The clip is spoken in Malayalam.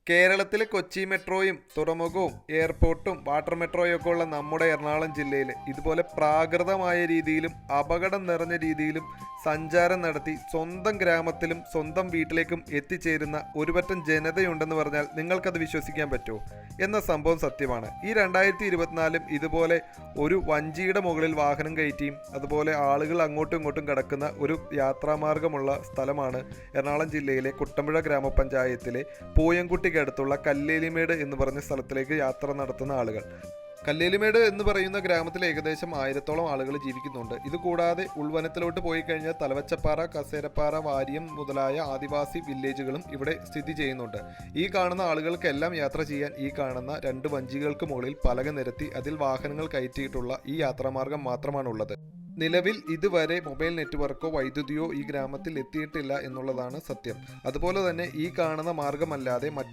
കേരളത്തിലെ കൊച്ചി മെട്രോയും തുറമുഖവും എയർപോർട്ടും വാട്ടർ മെട്രോയും ഒക്കെ ഉള്ള നമ്മുടെ എറണാകുളം ജില്ലയിൽ ഇതുപോലെ പ്രാകൃതമായ രീതിയിലും അപകടം നിറഞ്ഞ രീതിയിലും സഞ്ചാരം നടത്തി സ്വന്തം ഗ്രാമത്തിലും സ്വന്തം വീട്ടിലേക്കും എത്തിച്ചേരുന്ന ഒരുപറ്റം ജനതയുണ്ടെന്ന് പറഞ്ഞാൽ നിങ്ങൾക്കത് വിശ്വസിക്കാൻ പറ്റുമോ എന്ന സംഭവം സത്യമാണ്. ഈ 2024 ഇതുപോലെ ഒരു വഞ്ചിയുടെ മുകളിൽ വാഹനം കയറ്റിയും അതുപോലെ ആളുകൾ അങ്ങോട്ടും ഇങ്ങോട്ടും കിടക്കുന്ന ഒരു യാത്രാമാർഗമുള്ള സ്ഥലമാണ് എറണാകുളം ജില്ലയിലെ കുട്ടമ്പുഴ ഗ്രാമപഞ്ചായത്തിലെ പൂയംകുട്ടിക്ക് അടുത്തുള്ള കല്ലേലിമേട് എന്ന് പറഞ്ഞ സ്ഥലത്തിലേക്ക് യാത്ര നടത്തുന്ന ആളുകൾ. കല്ലേലിമേട് എന്ന് പറയുന്ന ഗ്രാമത്തിൽ ഏകദേശം 1000-ഓളം ആളുകൾ ജീവിക്കുന്നുണ്ട്. ഇതുകൂടാതെ ഉൾവനത്തിലോട്ട് പോയി കഴിഞ്ഞാൽ തലവച്ചപ്പാറ, കസേരപ്പാറ, വാര്യം മുതലായ ആദിവാസി വില്ലേജുകളും ഇവിടെ സ്ഥിതി ചെയ്യുന്നുണ്ട്. ഈ കാണുന്ന ആളുകൾക്കെല്ലാം യാത്ര ചെയ്യാൻ ഈ കാണുന്ന 2 വഞ്ചികൾക്ക് മുകളിൽ പലക നിരത്തി അതിൽ വാഹനങ്ങൾ കയറ്റിയിട്ടുള്ള ഈ യാത്രാമാർഗം മാത്രമാണുള്ളത്. നിലവിൽ ഇതുവരെ മൊബൈൽ നെറ്റ്വർക്കോ വൈദ്യുതിയോ ഈ ഗ്രാമത്തിൽ എത്തിയിട്ടില്ല എന്നുള്ളതാണ് സത്യം. അതുപോലെ തന്നെ ഈ കാണുന്ന മാർഗമല്ലാതെ മറ്റു